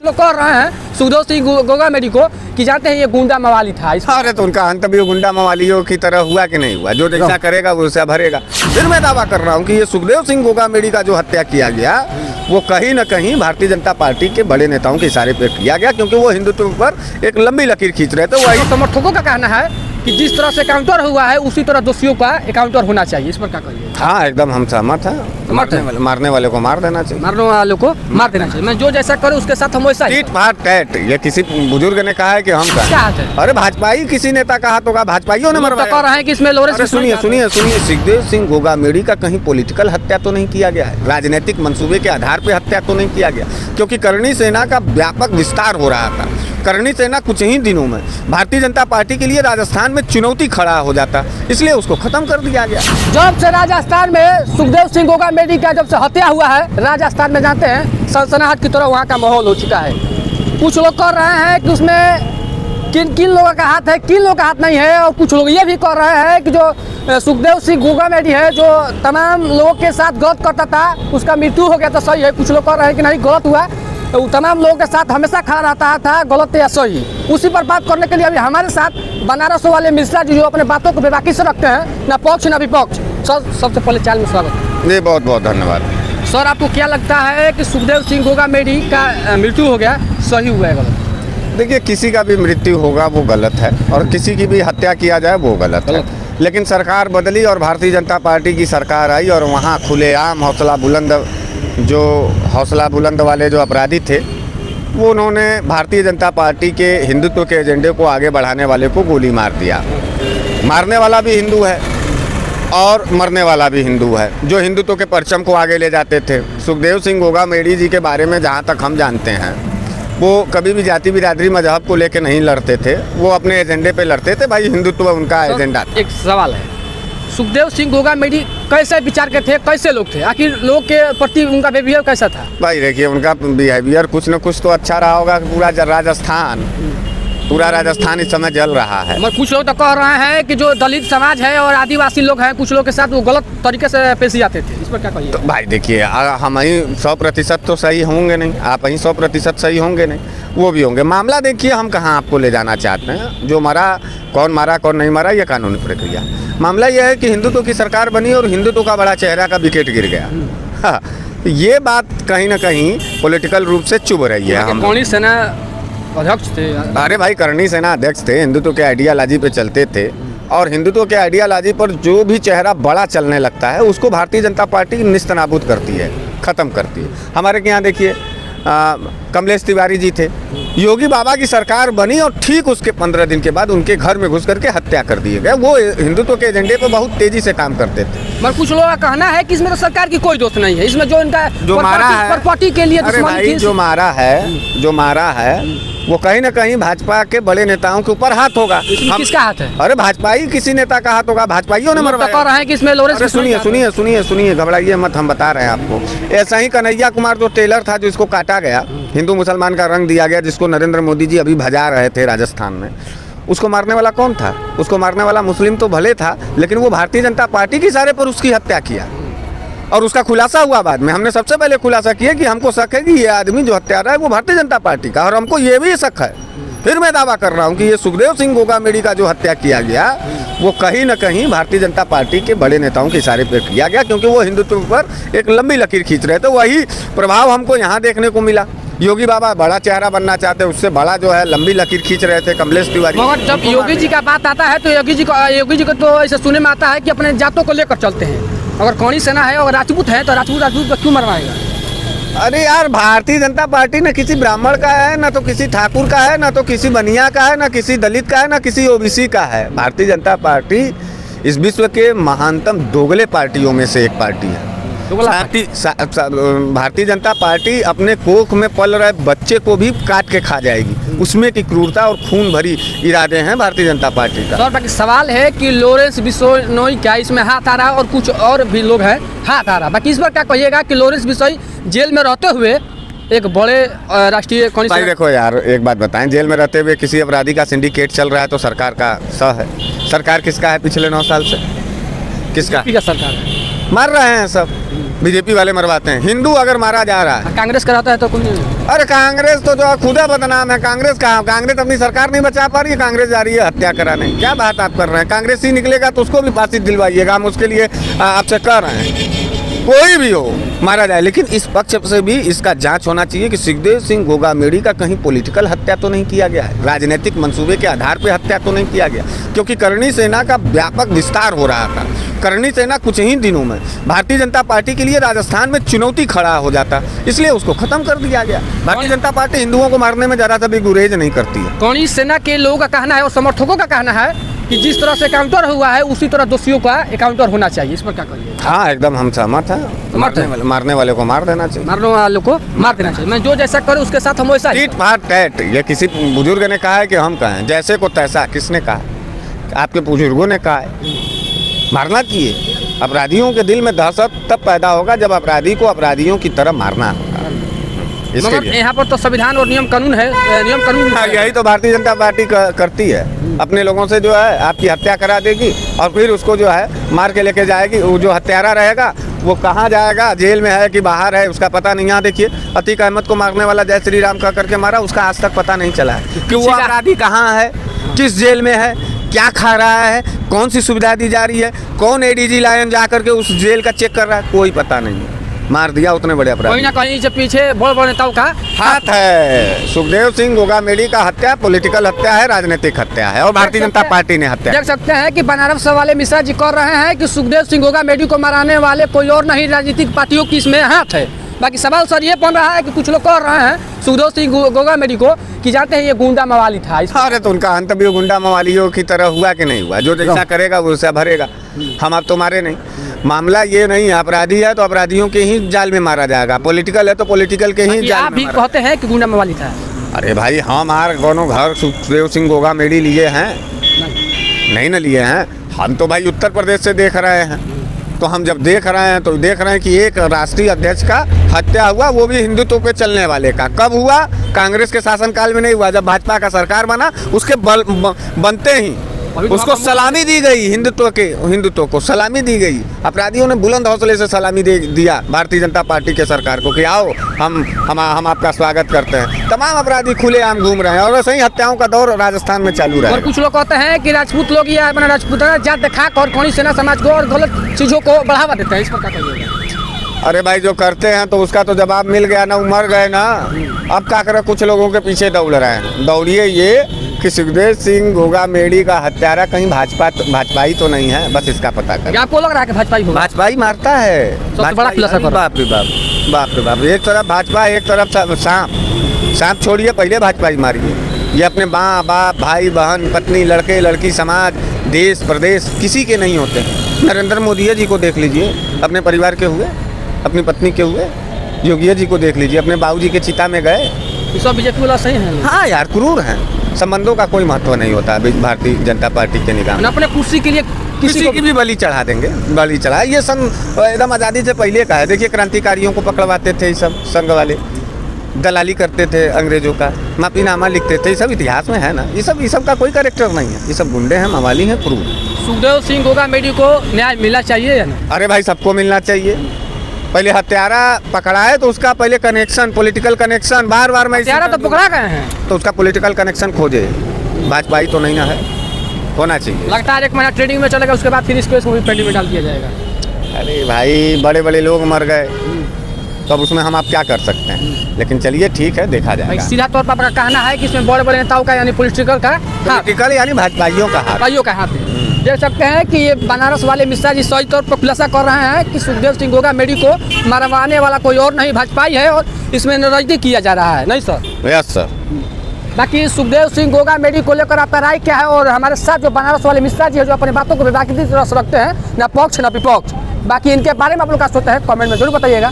लोग कह रहे हैं सुखदेव सिंह गोगामेडी को कि जानते हैं ये गुंडा मवाली था। अरे तो उनका अंत भी गुंडा मवालियों की तरह हुआ कि नहीं हुआ? जो जैसा करेगा वो उससे भरेगा। फिर मैं दावा कर रहा हूँ कि ये सुखदेव सिंह गोगामेडी का जो हत्या किया गया वो कहीं न कहीं भारतीय जनता पार्टी के बड़े नेताओं के इशारे पर किया गया, क्योंकि वो हिंदुत्व पर एक लंबी लकीर खींच रहे थे। वही समर्थकों का कहना है कि जिस तरह से काउंटर हुआ है उसी तरह दोषियों का काउंटर होना चाहिए। इस पर क्या कहिए? हाँ, एकदम हम सहमत हैं। मारने वाले को मार देना चाहिए, मारने वालों को मार देना चाहिए। मैं जो जैसा करूँ उसके साथ हम वैसा टीट फाट टैट। ये किसी बुजुर्ग ने कहा है कि हम क्या है? अरे भाजपाई किसी नेता का हाथ होगा, भाजपाइयों ने मरवाया। कह रहे हैं कि इसमें लॉरेंस सुनिए सुखदेव सिंह गोगामेडी का कहीं पॉलिटिकल हत्या तो नहीं किया गया है, राजनीतिक मंसूबे के आधार पर हत्या तो नहीं किया गया, क्योंकि करणी सेना का व्यापक विस्तार हो रहा था। करणी सेना कुछ ही दिनों में भारतीय जनता पार्टी के लिए राजस्थान में चुनौती खड़ा हो जाता, इसलिए उसको खत्म कर दिया गया। जब से राजस्थान में सुखदेव सिंह गोगामेडी का जब से हत्या हुआ है, राजस्थान में जानते हैं सनसनाहट की तरह वहाँ का माहौल हो चुका है। कुछ लोग कह रहे हैं कि उसमें किन लोगों का हाथ है, किन लोगों का हाथ नहीं है, और कुछ लोग ये भी कह रहे हैं कि जो सुखदेव सिंह गोगामेडी है जो तमाम लोगों के साथ गलत करता था, उसका मृत्यु हो गया तो सही है। कुछ लोग कह रहे हैं कि नहीं, गलत हुआ तो तमाम लोगों के साथ हमेशा खड़ा रहता था, गलत या सही। उसी पर बात करने के लिए अभी हमारे साथ बनारस वाले मिश्रा जी जो अपने बातों को बेबाकी से रखते हैं, ना पक्ष ना विपक्ष। सर, सबसे पहले चाल में स्वागत। जी, बहुत बहुत धन्यवाद। सर, आपको क्या लगता है कि सुखदेव सिंह गोगामेडी का मृत्यु हो गया, सही हुआ है गलत? देखिए, किसी का भी मृत्यु होगा वो गलत है, और किसी की भी हत्या किया जाए वो गलत है। लेकिन सरकार बदली और भारतीय जनता पार्टी की सरकार आई, और वहाँ खुलेआम हौसला बुलंद वाले जो अपराधी थे वो उन्होंने भारतीय जनता पार्टी के हिंदुत्व के एजेंडे को आगे बढ़ाने वाले को गोली मार दिया। मारने वाला भी हिंदू है और मरने वाला भी हिंदू है, जो हिंदुत्व के परचम को आगे ले जाते थे। सुखदेव सिंह गोगामेडी जी के बारे में जहाँ तक हम जानते हैं, वो कभी भी जाति बिरादरी मजहब को लेकर नहीं लड़ते थे, वो अपने एजेंडे पे लड़ते थे। भाई, हिंदुत्व उनका एजेंडा था। एक सवाल है, सुखदेव सिंह गोगामेडी कैसे विचार के थे, कैसे लोग थे, आखिर लोग के प्रति उनका बिहेवियर कैसा था? भाई देखिए, उनका बिहेवियर कुछ न कुछ तो अच्छा रहा होगा। पूरा राजस्थान इस समय जल रहा है। मगर कुछ लोग तो कह रहे हैं कि जो दलित समाज है और आदिवासी लोग हैं, कुछ लोग के साथ वो गलत तरीके से पेश आते थे। इस पर क्या कहिए? तो भाई देखिए, हम ही 100% तो सही होंगे नहीं, आप ही 100% सही होंगे नहीं, वो भी होंगे। मामला देखिए, हम कहाँ आपको ले जाना चाहते हैं। जो मरा कौन नहीं मरा, ये कानूनी प्रक्रिया। मामला यह है कि हिंदुत्व की सरकार बनी और हिंदुत्व का बड़ा चेहरा का विकेट गिर गया। हाँ, ये बात कहीं ना कहीं पॉलिटिकल रूप से चुभ रही है। हम करणी सेना अध्यक्ष थे। अरे भाई, करणी सेना अध्यक्ष थे, हिंदुत्व के आइडियालॉजी पे चलते थे, और हिंदुत्व के आइडियालॉजी पर जो भी चेहरा बड़ा चलने लगता है उसको भारतीय जनता पार्टी निस्तनाबूद करती है, ख़त्म करती है। हमारे यहाँ देखिए, कमलेश तिवारी जी थे, योगी बाबा की सरकार बनी और ठीक उसके 15 दिन के बाद उनके घर में घुस करके हत्या कर दिए गए। वो हिंदुत्व के एजेंडे पर बहुत तेजी से काम करते थे। मगर कुछ लोगों का कहना है कि इसमें तो सरकार की कोई दोस्त नहीं है, इसमें जो इनका मारा है प्रॉपर्टी के लिए जो मारा है वो कहीं ना कहीं भाजपा के बड़े नेताओं के ऊपर हाथ होगा। किसका हाथ है? अरे भाजपाई किसी नेता का हाथ होगा, भाजपाइयों ने मरवाया। कह रहे हैं कि इसमें लॉरेंस। सुनिए, घबराइए मत, हम बता रहे हैं आपको। ऐसा ही कन्हैया कुमार जो टेलर था, जिसको काटा गया, हिंदू मुसलमान का रंग दिया गया, जिसको नरेंद्र मोदी जी अभी भजा रहे थे राजस्थान में, उसको मारने वाला कौन था? उसको मारने वाला मुस्लिम तो भले था, लेकिन वो भारतीय जनता पार्टी के इशारे पर उसकी हत्या किया, और उसका खुलासा हुआ बाद में। हमने सबसे पहले खुलासा किया कि हमको शक है कि ये आदमी जो हत्यारा है वो भारतीय जनता पार्टी का, और हमको ये भी शक है। फिर मैं दावा कर रहा हूँ कि ये सुखदेव सिंह गोगामेडी का जो हत्या किया गया वो कहीं न कहीं भारतीय जनता पार्टी के बड़े नेताओं के इशारे पर किया गया, क्योंकि वो हिंदुत्व पर एक लंबी लकीर खींच रहे थे। वही प्रभाव हमको यहाँ देखने को मिला। योगी बाबा बड़ा चेहरा बनना चाहते, उससे बड़ा जो है लंबी लकीर खींच रहे थे कमलेश तिवारी। मगर जब योगी जी का बात आता है तो योगी जी को तो ऐसे सुनने में आता है कि अपने जातों को लेकर चलते हैं। अगर करणी सेना है और राजपूत है तो राजपूत को क्यों मरवाएगा? अरे यार, भारतीय जनता पार्टी न किसी ब्राह्मण का है, न तो किसी ठाकुर का है, न तो किसी बनिया का है, न किसी दलित का है, न किसी ओबीसी का है। भारतीय जनता पार्टी इस विश्व के महानतम दोगले पार्टियों में से एक पार्टी है। भारतीय जनता पार्टी अपने कोख में पल रहे बच्चे को भी काट के खा जाएगी, उसमें की क्रूरता और खून भरी इरादे हैं भारतीय जनता पार्टी का। सर, बाकी सवाल है कि लॉरेंस बिश्नोई क्या इसमें हाथ आ रहा है, और कुछ और भी लोग हैं हाथ आ रहा है। बाकी इस पर क्या कहिएगा कि लॉरेंस बिश्नोई जेल में रहते हुए एक बड़े राष्ट्रीय भाई देखो यार, एक बात बताएं, जेल में रहते हुए किसी अपराधी का सिंडिकेट चल रहा है तो सरकार का है। सरकार किसका है? पिछले 9 साल से किसका? सरकार है। मार रहे हैं सब, बीजेपी वाले मरवाते हैं। हिंदू अगर मारा जा रहा है, कांग्रेस कराता है तो कोई नहीं। अरे कांग्रेस तो जो है खुदा बदनाम है। कांग्रेस कहाँ, कांग्रेस अपनी सरकार नहीं बचा पा रही है, कांग्रेस जा रही है हत्या कराने। क्या बात आप कर रहे हैं? कांग्रेस ही निकलेगा तो उसको भी फांसी दिलवाइएगा, हम उसके लिए आपसे कह रहे हैं। कोई भी हो मारा जाए, लेकिन इस पक्ष से भी इसका जांच होना चाहिए कि सुखदेव सिंह गोगामेड़ी का कहीं पॉलिटिकल हत्या तो नहीं किया गया है, राजनीतिक मंसूबे के आधार पर हत्या तो नहीं किया गया, क्योंकि करणी सेना का व्यापक विस्तार हो रहा था। करणी सेना कुछ ही दिनों में भारतीय जनता पार्टी के लिए राजस्थान में चुनौती खड़ा हो जाता, इसलिए उसको खत्म कर दिया गया। भारतीय जनता पार्टी हिंदुओं को मारने में जरा सा भी गुरेज नहीं करती है। करणी सेना के लोगों का कहना है और समर्थकों का कहना है कि जिस तरह से काउंटर हुआ है उसी तरह दोषियों का एकाउंटर होना चाहिए। इस पर क्या करिए? हाँ, एकदम हम सहमत हैं। मारने वाले को मार देना चाहिए, मारने वालों को मार देना चाहिए। मैं जो जैसा करूँ उसके साथ हम वैसा। टीट फाट टैट, ये किसी बुजुर्ग ने कहा है कि हम कहें जैसे को तैसा? किसने कहा? आपके बुजुर्गों ने कहा है। मारना चाहिए। अपराधियों के दिल में दहशत तब पैदा होगा जब अपराधी को अपराधियों की तरह मारना होगा। मगर यहाँ पर तो संविधान और नियम कानून है, नियम कानून। हाँ, यही तो भारतीय जनता पार्टी करती है। अपने लोगों से जो है आपकी हत्या करा देगी और फिर उसको जो है मार के लेके जाएगी। वो जो हत्यारा रहेगा वो कहाँ जाएगा, जेल में है कि बाहर है, उसका पता नहीं। यहाँ देखिए, अतीक अहमद को मारने वाला जय श्री राम कह करके मारा, उसका आज तक पता नहीं चला है कि वो अपराधी कहाँ है, किस जेल में है, क्या खा रहा है, कौन सी सुविधा दी जा रही है, कौन एडीजी लायन जा करके उस जेल का चेक कर रहा है, कोई पता नहीं है। मार दिया उतने बड़े अपराधी। कहीं ना कहीं से पीछे बड़े बड़े नेताओं का हाथ है। सुखदेव सिंह गोगामेड़ी का हत्या पॉलिटिकल हत्या है, राजनीतिक हत्या है, और भारतीय जनता पार्टी ने हत्या। देख सकते हैं कि बनारस वाले मिश्रा जी कह रहे हैं कि सुखदेव सिंह गोगामेड़ी को मारने वाले कोई और नहीं, राजनीतिक पार्टियों की इसमें हाथ है। बाकी सवाल सर ये बन रहा है कि कुछ लोग कह रहे हैं सुखदेव सिंह गोगामेड़ी को कि जानते हैं ये गुंडा मवाली था। अरे तो उनका अंत भी गुंडा मवालियों की तरह हुआ कि नहीं हुआ? जो जैसा करेगा वो उसे भरेगा। हम अब तो मारे नहीं। मामला ये नहीं है, अपराधी है तो अपराधियों के ही जाल में मारा जाएगा, पॉलिटिकल है तो पॉलिटिकल के ही जाल आप भी कहते हैं कि गुंडा मवाली था। अरे भाई, हमारे कोनो घर सुखदेव सिंह गोगामेड़ी लिए हैं? नहीं ना लिए हैं। हम तो भाई उत्तर प्रदेश से देख रहे हैं, तो हम जब देख रहे हैं तो देख रहे हैं कि एक राष्ट्रीय अध्यक्ष का हत्या हुआ, वो भी हिंदुत्व पे चलने वाले का। कब हुआ? कांग्रेस के शासनकाल में नहीं हुआ, जब भाजपा का सरकार बना उसके बनते ही उसको सलामी दी गई। हिंदुत्व को सलामी दी गई। अपराधियों ने बुलंद हौसले से सलामी दिया भारतीय जनता पार्टी के सरकार को कि आओ हम आपका स्वागत करते हैं। तमाम अपराधी खुलेआम घूम रहे हैं और वैसे ही हत्याओं का दौर राजस्थान में चालू रहा है। और कुछ लोग कहते हैं कि राजपूत लोग या अपना राजपूत जात दिखा कर करणी सेना समाज को और गलत चीजों को बढ़ावा देते हैं। इस पर क्या कहिएगा? अरे भाई, जो करते हैं तो उसका तो जवाब मिल गया ना, मर गए ना। अब क्या करें, कुछ लोगों के पीछे दौड़ रहे हैं। दौड़िए ये कि सुखदेव सिंह गोगामेड़ी का हत्यारा कहीं भाजपाई तो नहीं है, बस इसका पता करें। आपको लग रहा है कि भाजपाई मारता है? सबसे बड़ा खुलासा करो। बाप रे बाप, बाप रे बाप। एक तरफ भाजपा, एक तरफ सांप छोड़िए, पहले भाजपाई मारिए। ये अपने माँ बाप, भाई बहन, पत्नी, लड़के लड़की, समाज, देश प्रदेश किसी के नहीं होते। नरेंद्र मोदी जी को देख लीजिए, अपने परिवार के हुए, अपनी पत्नी के हुए। योगी जी को देख लीजिए, अपने बाबूजी के चिता में गए। सब बीजेपी वाला सही है। हाँ यार, क्रूर हैं। संबंधों का कोई महत्व नहीं होता भारतीय जनता पार्टी के निगाह। अपने कुर्सी के लिए किसी की भी बलि चढ़ा देंगे, बलि चढ़ा। ये सन एकदम आज़ादी से पहले का है। देखिए, क्रांतिकारियों को पकड़वाते थे, ये सब संघ वाले दलाली करते थे, अंग्रेजों का माफीनामा लिखते थे। ये सब इतिहास में है ना। ये सब का कोई कैरेक्टर नहीं है। ये सब गुंडे हैं, मवाली हैं, क्रूर। सुखदेव सिंह गोगामेड़ी को न्याय मिलना चाहिए या नहीं? अरे भाई, सबको मिलना चाहिए। पहले हत्यारा पकड़ा है तो उसका पहले कनेक्शन, पॉलिटिकल कनेक्शन, बार मैं हत्यारा तो पकड़ा गए हैं तो उसका पॉलिटिकल कनेक्शन खोजे। भाजपाई तो नहीं ना है, होना चाहिए। लगता है 1 महीना ट्रेडिंग में चलेगा, उसके बाद फिर इसको इस मूवी पेंडिंग में डाल दिया जाएगा। अरे भाई, बड़े बड़े लोग मर गए तो अब उसमें हम आप क्या कर सकते हैं। लेकिन चलिए ठीक है, देखा जाएगा। सीधा तौर पर आपका कहना है कि इसमें बड़े बड़े नेताओं का यानी पॉलिटिकल यानी भाजपाइयों का हाथ है। देख सकते हैं कि ये बनारस वाले मिश्रा जी सही तौर पर खुलासा कर रहे हैं कि सुखदेव सिंह गोगामेड़ी को मरवाने वाला कोई और नहीं, भाजपाई है, और इसमें राजनीति किया जा रहा है। नहीं सर? Yes sir. बाकी सुखदेव सिंह गोगामेड़ी को लेकर आपका राय क्या है? और हमारे साथ जो बनारस वाले मिश्रा जी है, जो अपनी बातों को विवादित तरह से रखते हैं, ना पक्ष ना विपक्ष, बाकी इनके बारे में आप लोग क्या सोचते हैं, कमेंट में जरूर बताइएगा।